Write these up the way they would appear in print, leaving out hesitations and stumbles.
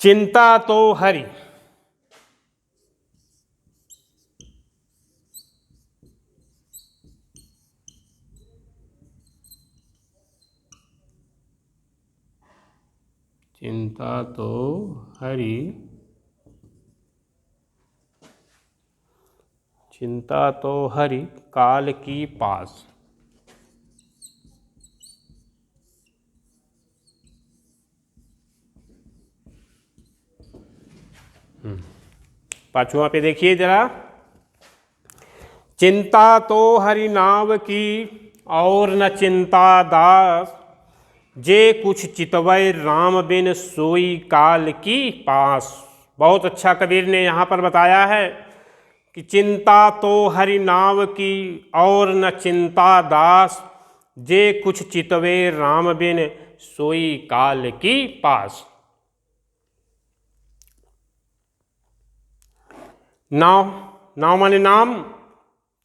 चिंता तो हरि। चिंता तो हरि, चिंता तो हरि काल की पास। पांचवा पे देखिए जरा। चिंता तो हरि नाव की और न चिंता दास, जे कुछ चितवै राम बिन सोई काल की पास। बहुत अच्छा कबीर ने यहाँ पर बताया है कि चिंता तो हरि नाव की और न चिंता दास, जे कुछ चितवे राम बिन सोई काल की पास। नाव माने नाम,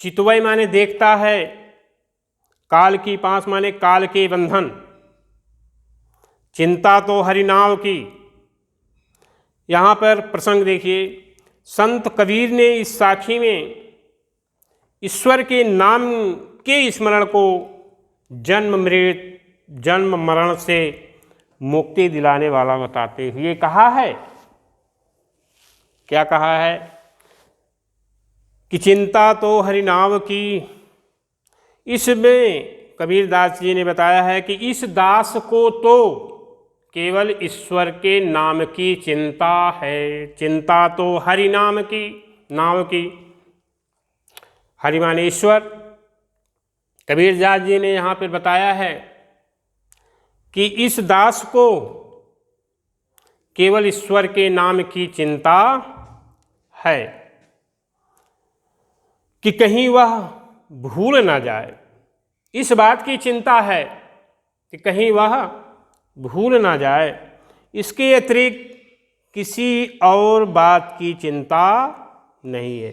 चितवय माने देखता है, काल की पास माने काल के बंधन। चिंता तो हरि नाव की। यहाँ पर प्रसंग देखिए, संत कबीर ने इस साखी में ईश्वर के नाम के स्मरण को जन्म मरण से मुक्ति दिलाने वाला बताते हुए कहा है। क्या कहा है कि चिंता तो हरि नाव की। इसमें कबीर दास जी ने बताया है कि इस दास को तो केवल ईश्वर के नाम की चिंता है। चिंता तो हरि नाम की, नाम की। हरि माने ईश्वर। कबीर दास जी ने यहाँ पर बताया है कि इस दास को केवल ईश्वर के नाम की चिंता है कि कहीं वह भूल ना जाए। इस बात की चिंता है कि कहीं वह भूल ना जाए। इसके अतिरिक्त किसी और बात की चिंता नहीं है।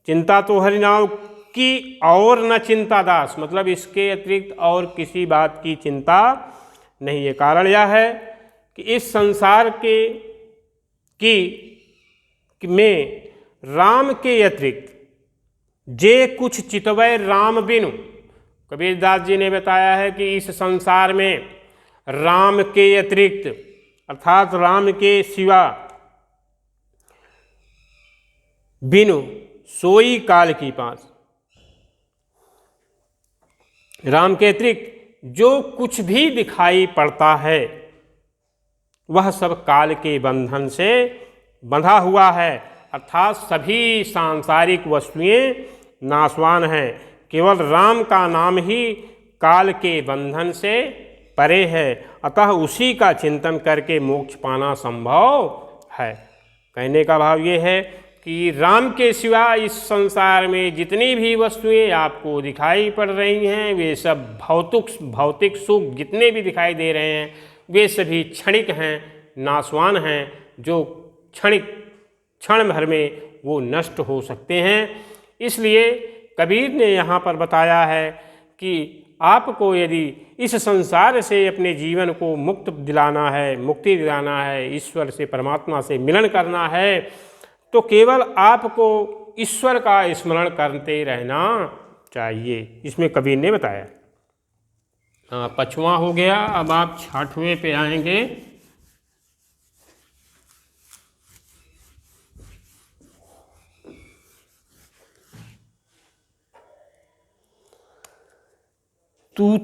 चिंता तो हरि नाम की और न चिंता दास, मतलब इसके अतिरिक्त और किसी बात की चिंता नहीं है। कारण यह है कि इस संसार में राम के अतिरिक्त जे कुछ चितवै राम बिनु। कबीर दास जी ने बताया है कि इस संसार में राम के अतिरिक्त अर्थात राम के सिवा बिनु सोई काल की पास। राम के अतिरिक्त जो कुछ भी दिखाई पड़ता है वह सब काल के बंधन से बंधा हुआ है। अर्थात सभी सांसारिक वस्तुएं नाशवान हैं। केवल राम का नाम ही काल के बंधन से परे है। अतः उसी का चिंतन करके मोक्ष पाना संभव है। कहने का भाव ये है कि राम के सिवा इस संसार में जितनी भी वस्तुएं आपको दिखाई पड़ रही हैं वे सब भौतिक सुख जितने भी दिखाई दे रहे हैं वे सभी क्षणिक हैं, नाशवान हैं, जो क्षण भर में वो नष्ट हो सकते हैं। इसलिए कबीर ने यहाँ पर बताया है कि आपको यदि इस संसार से अपने जीवन को मुक्ति दिलाना है, ईश्वर से, परमात्मा से मिलन करना है, तो केवल आपको ईश्वर का स्मरण करते रहना चाहिए। इसमें कबीर ने बताया। पांचवां हो गया। अब आप छठवें पे आएंगे। तू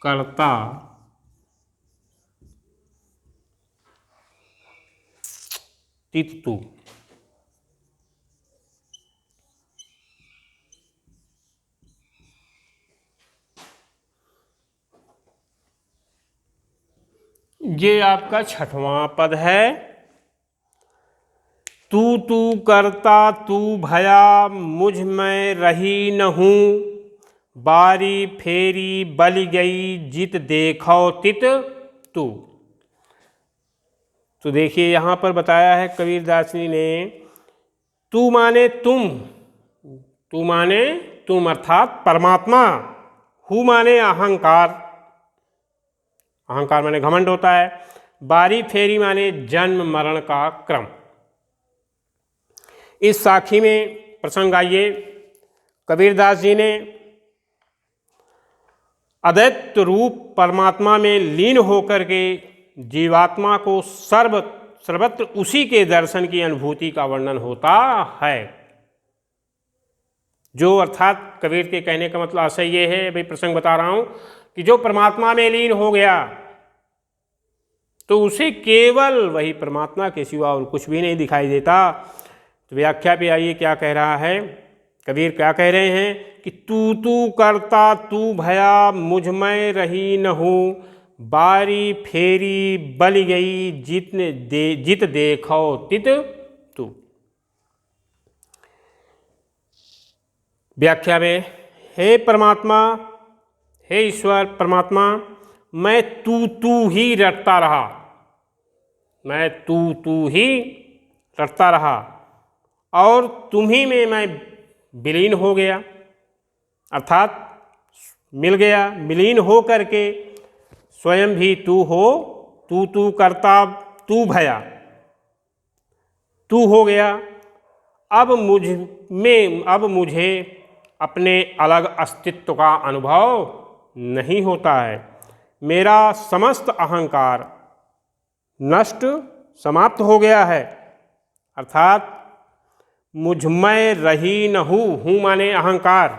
करता तित तू। ये आपका छठवां पद है। तू करता तू भया मुझ में रही न हूँ, बारी फेरी बल गई जित देखो तित तू। तो देखिए यहाँ पर बताया है कबीरदास जी ने, तू माने तुम, तू माने तुम अर्थात परमात्मा, हूँ माने अहंकार, अहंकार माने घमंड होता है, बारी फेरी माने जन्म मरण का क्रम। इस साखी में प्रसंग आइए, कबीरदास जी ने अद्वैत रूप परमात्मा में लीन होकर के जीवात्मा को सर्वत्र उसी के दर्शन की अनुभूति का वर्णन होता है। जो अर्थात कबीर के कहने का मतलब आशय ये है, भाई प्रसंग बता रहा हूं कि जो परमात्मा में लीन हो गया तो उसे केवल वही परमात्मा के सिवा और कुछ भी नहीं दिखाई देता। तो व्याख्या पे आइए क्या कह रहा है कबीर, क्या कह रहे हैं कि तू करता तू भया, मुझ में रही न हूँ, बारी फेरी बल गई, जित देखो तित तू। व्याख्या में, हे परमात्मा, हे ईश्वर परमात्मा, मैं तू ही रटता रहा, मैं तू ही रटता रहा और तुम्ही में मैं विलीन हो गया, अर्थात मिल गया, विलीन हो करके स्वयं भी तू हो, तू करता तू भया, तू हो गया। अब मुझे अपने अलग अस्तित्व का अनुभव नहीं होता है, मेरा समस्त अहंकार नष्ट समाप्त हो गया है, अर्थात मुझ में रही न हूँ माने अहंकार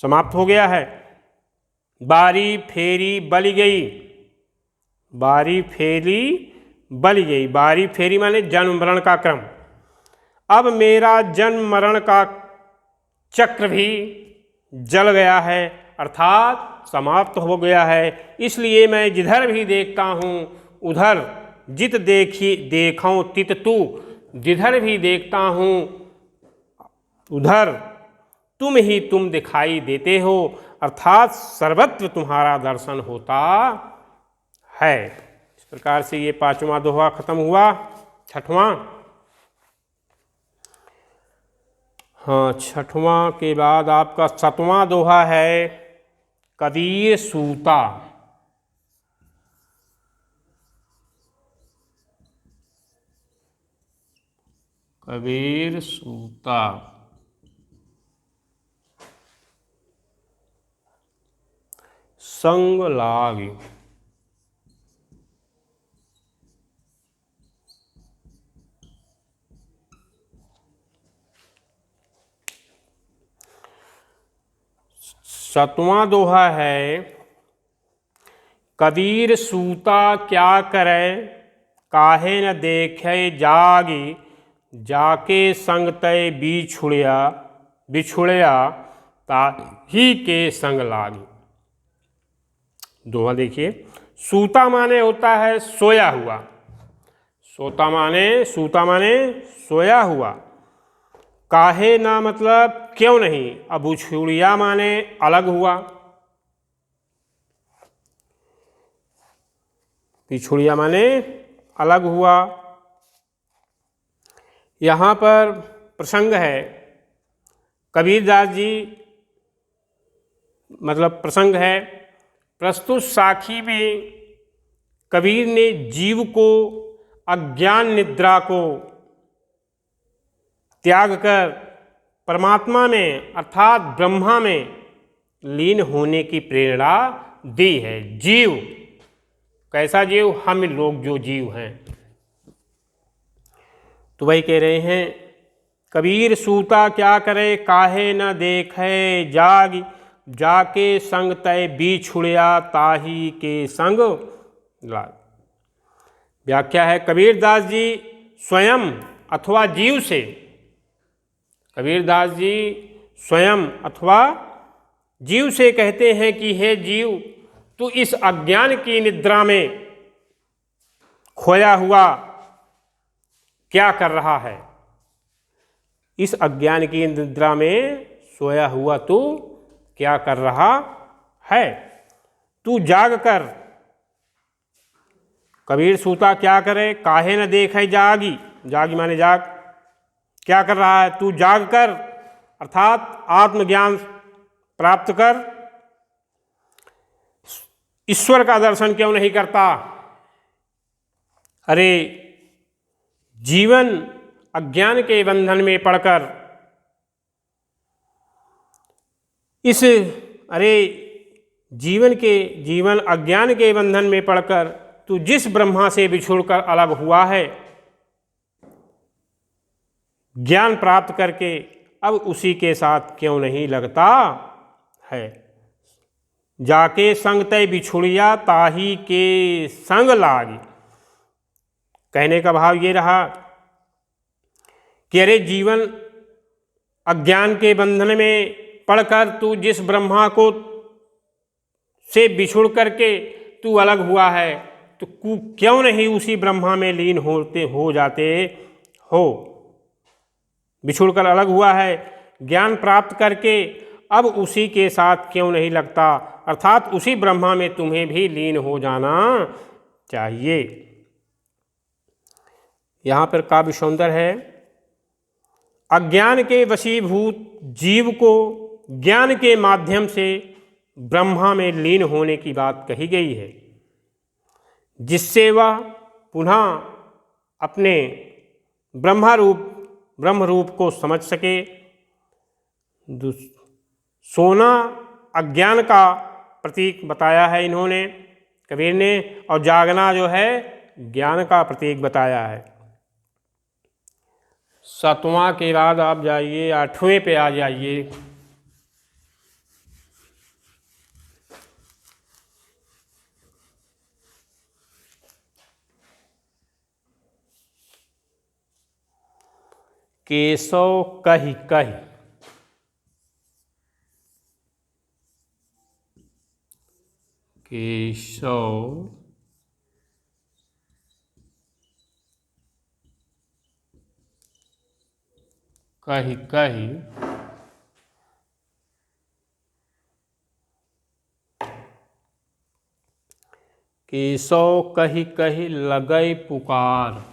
समाप्त हो गया है। बारी फेरी बली गई, बारी फेरी बली गई, बारी फेरी माने जन्म मरण का क्रम। अब मेरा जन्म मरण का चक्र भी जल गया है, अर्थात समाप्त हो गया है। इसलिए मैं जिधर भी देखता हूँ उधर जित देखूं तित तू, जिधर भी देखता हूँ उधर तुम ही तुम दिखाई देते हो, अर्थात सर्वत्र तुम्हारा दर्शन होता है। इस प्रकार से ये 5वां दोहा खत्म हुआ। 6वां, हाँ 6वां के बाद आपका 7वां दोहा है कबीर सूता। कबीर सूता। संग लाग, सातवां दोहा है कबीर सूता क्या करे, काहे न देखे जागी, जाके संग तय बिछुड़या ताही के संग लागी। दोहा देखिए, सूता माने होता है सोया हुआ, सूता माने सोया हुआ, काहे ना मतलब क्यों नहीं, अब बिछुड़िया माने अलग हुआ, बिछुड़िया माने अलग हुआ। यहाँ पर प्रसंग है कबीरदास जी, मतलब प्रसंग है प्रस्तुत साखी में कबीर ने जीव को अज्ञान निद्रा को त्याग कर परमात्मा में अर्थात ब्रह्मा में लीन होने की प्रेरणा दी है। जीव कैसा जीव, हम लोग जो जीव हैं। तो वही कह रहे हैं कबीर सूता क्या करे, काहे न देखे जाके संग तय बिछुड़या ताही के संग लाग। व्याख्या है कबीरदास जी स्वयं अथवा जीव से, कबीरदास जी स्वयं अथवा जीव से कहते हैं कि हे जीव, तू इस अज्ञान की निद्रा में खोया हुआ क्या कर रहा है, इस अज्ञान की निद्रा में सोया हुआ तू क्या कर रहा है। तू जाग कर कबीर सूता क्या करे, काहे न देखे जागी। जागी माने जाग, क्या कर रहा है तू, जाग कर अर्थात आत्मज्ञान प्राप्त कर। ईश्वर का दर्शन क्यों नहीं करता। अरे जीवन अज्ञान के बंधन में पड़कर जीवन अज्ञान के बंधन में पड़कर तू जिस ब्रह्मा से बिछुड़कर अलग हुआ है, ज्ञान प्राप्त करके अब उसी के साथ क्यों नहीं लगता है। जाके संग तय बिछुड़िया ताही के संग लागी। कहने का भाव ये रहा कि अरे जीवन अज्ञान के बंधन में पड़कर तू जिस ब्रह्मा को से बिछुड़ करके तू अलग हुआ है, तो क्यों नहीं उसी ब्रह्मा में लीन हो जाते हो। बिछुड़ कर अलग हुआ है, ज्ञान प्राप्त करके अब उसी के साथ क्यों नहीं लगता, अर्थात उसी ब्रह्मा में तुम्हें भी लीन हो जाना चाहिए। यहाँ पर काव्य सौंदर्य है, अज्ञान के वशीभूत जीव को ज्ञान के माध्यम से ब्रह्मा में लीन होने की बात कही गई है, जिससे वह पुनः अपने ब्रह्म रूप को समझ सके। सोना अज्ञान का प्रतीक बताया है इन्होंने, कबीर ने, और जागना जो है ज्ञान का प्रतीक बताया है। 7वां के बाद आप जाइए 8वें पे आ जाइए। केशव कहि कहि केशव कहि कहि केशव कहि कहि लगै पुकार।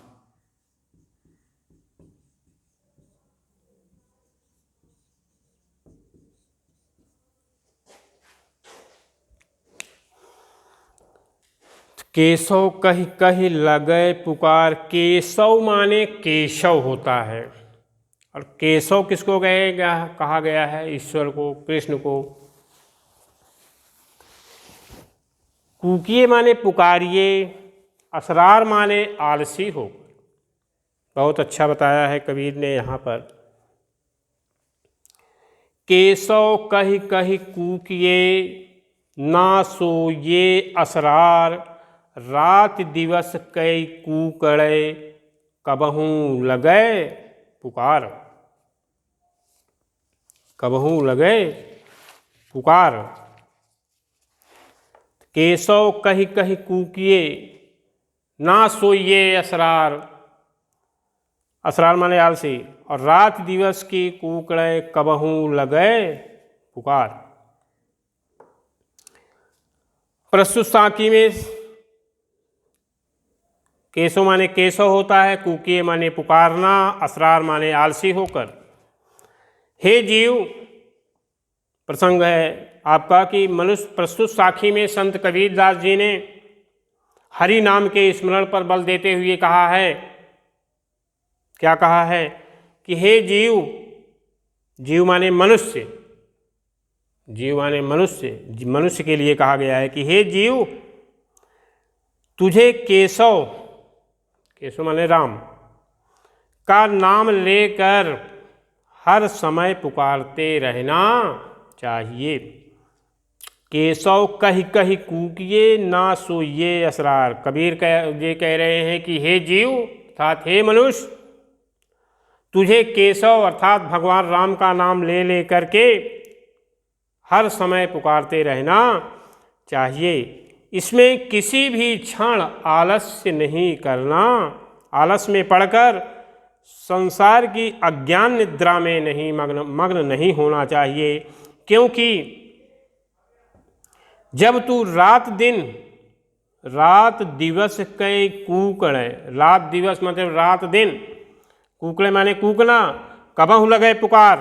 केशव कहि कहि लगै पुकार। केशव माने केशव होता है, और केशव किसको कहा गया है, ईश्वर को, कृष्ण को। कूकिए माने पुकारिए, असरार माने आलसी हो। बहुत अच्छा बताया है कबीर ने यहाँ पर। केशव कहि कहि कूकिए ना सोये असरार, रात दिवस कई कूकड़े कबहूँ लगै पुकार। कबहूँ लगै पुकार। केशव कहि कहि कूकिए ना सोइए असरार, असरार माने आलसी, और रात दिवस की कूकड़े कबहूँ लगै पुकार। प्रस्तुत साखी में केशव माने केशव होता है, कूकिए माने पुकारना, असरार माने आलसी होकर। हे जीव, प्रसंग है आपका कि मनुष्य प्रस्तुत साखी में संत कबीरदास जी ने हरि नाम के स्मरण पर बल देते हुए कहा है, क्या कहा है कि हे जीव, जीव माने मनुष्य, जीव माने मनुष्य, मनुष्य के लिए कहा गया है कि हे जीव, तुझे केशव, केशव माने राम, का नाम लेकर हर समय पुकारते रहना चाहिए। केशव कहि कहि कूकिए ना सोइए असरार। कबीर ये कह रहे हैं कि हे जीव अर्थात हे मनुष्य, तुझे केशव अर्थात भगवान राम का नाम ले ले करके हर समय पुकारते रहना चाहिए। इसमें किसी भी क्षण आलस्य नहीं करना, आलस में पड़कर संसार की अज्ञान निद्रा में नहीं मग्न नहीं होना चाहिए, क्योंकि जब तू रात दिवस कै कूकड़े, रात दिवस मतलब रात दिन, कूकड़े माने कूकना, कबहु लगे पुकार।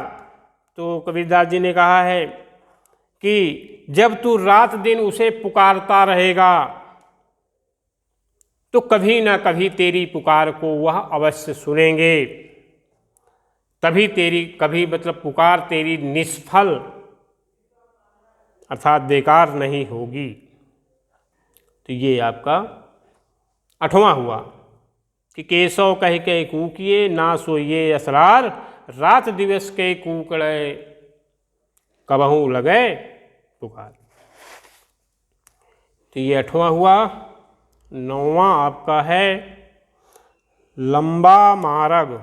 तो कबीरदास जी ने कहा है कि जब तू रात दिन उसे पुकारता रहेगा तो कभी ना कभी तेरी पुकार को वह अवश्य सुनेंगे, तभी तेरी कभी मतलब पुकार तेरी निष्फल अर्थात बेकार नहीं होगी। तो ये आपका 8वां हुआ कि केशव कह के कूकिए ना सोइए असरार, रात दिवस के कूकड़े कबहू लगे पुकार। तो ये 8वां हुआ। 9वां आपका है लंबा मार्ग।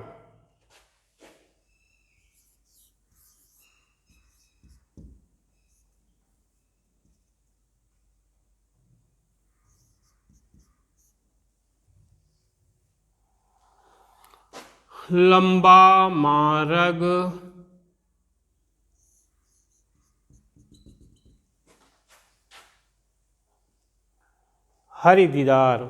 लंबा मार्ग हरि दीदार।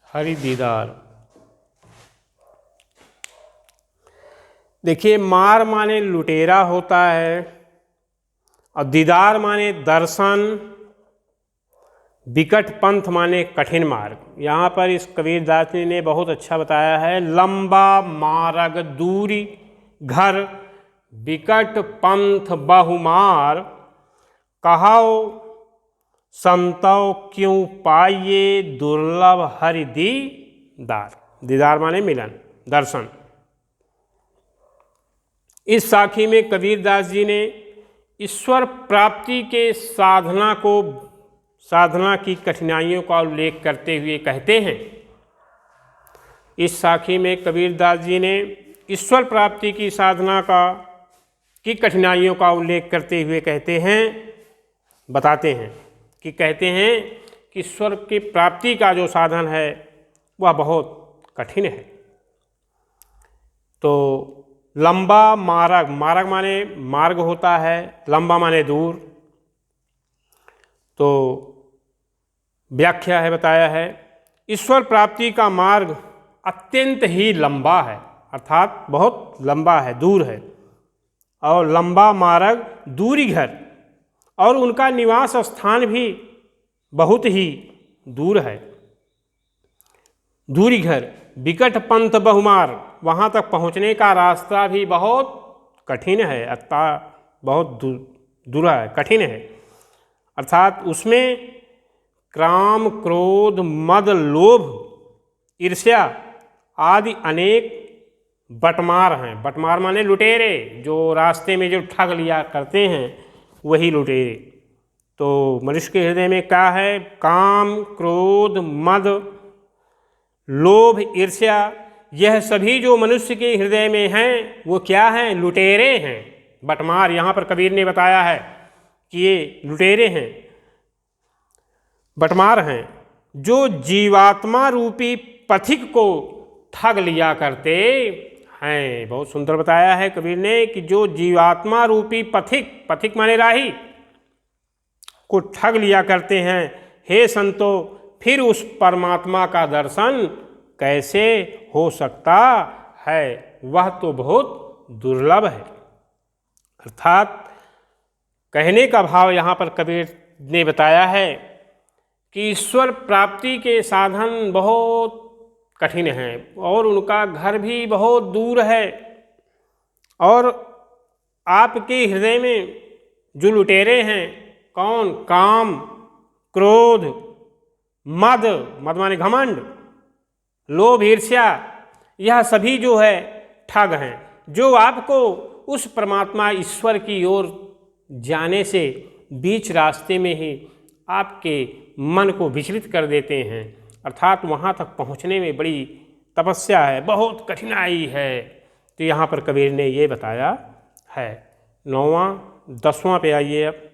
हरि दीदार। देखिए, मार माने लुटेरा होता है और दीदार माने दर्शन, विकट पंथ माने कठिन मार्ग। यहाँ पर इस कबीरदास जी ने बहुत अच्छा बताया है। लंबा मार्ग दूरी घर, विकट पंथ बहुमार, कहाओ संतव क्यों पाइये दुर्लभ हरि दीदार। दीदार माने मिलन, दर्शन। इस साखी में कबीरदास जी ने ईश्वर प्राप्ति के साधना की कठिनाइयों का उल्लेख करते हुए कहते हैं। इस साखी में कबीरदास जी ने ईश्वर प्राप्ति की साधना की कठिनाइयों का उल्लेख करते हुए कहते हैं, बताते हैं कि कहते हैं कि ईश्वर की प्राप्ति का जो साधन है वह बहुत कठिन है। तो लंबा मार्ग, मार्ग माने मार्ग होता है, लंबा माने दूर। तो व्याख्या है, बताया है, ईश्वर प्राप्ति का मार्ग अत्यंत ही लंबा है, अर्थात बहुत लंबा है, दूर है। और लंबा मार्ग दूरी घर, और उनका निवास स्थान भी बहुत ही दूर है, दूरी घर। विकट पंथ बहुमार, वहाँ तक पहुँचने का रास्ता भी बहुत कठिन है, अर्थात बहुत दूर है, कठिन है। अर्थात उसमें काम, क्रोध, मद, लोभ, ईर्ष्या आदि अनेक बटमार हैं। बटमार माने लुटेरे, जो रास्ते में जो ठग लिया करते हैं वही लुटेरे। तो मनुष्य के हृदय में क्या है? काम, क्रोध, मद, लोभ, ईर्ष्या, यह सभी जो मनुष्य के हृदय में हैं वो क्या हैं? लुटेरे हैं, बटमार। यहाँ पर कबीर ने बताया है कि ये लुटेरे हैं, बटमार हैं, जो जीवात्मा रूपी पथिक को ठग लिया करते हैं। बहुत सुंदर बताया है कबीर ने कि जो जीवात्मा रूपी पथिक, पथिक माने राही, को ठग लिया करते हैं। हे संतो, फिर उस परमात्मा का दर्शन कैसे हो सकता है? वह तो बहुत दुर्लभ है। अर्थात कहने का भाव यहाँ पर कबीर ने बताया है कि ईश्वर प्राप्ति के साधन बहुत कठिन हैं और उनका घर भी बहुत दूर है। और आपके हृदय में जो लुटेरे हैं, कौन? काम, क्रोध, मद, मद माने घमंड, लोभ, ईर्ष्या, यह सभी जो है ठग हैं, जो आपको उस परमात्मा ईश्वर की ओर जाने से बीच रास्ते में ही आपके मन को विचलित कर देते हैं। अर्थात वहाँ तक पहुँचने में बड़ी तपस्या है, बहुत कठिनाई है। तो यहाँ पर कबीर ने ये बताया है। 9वां 10वां पे आइए अब।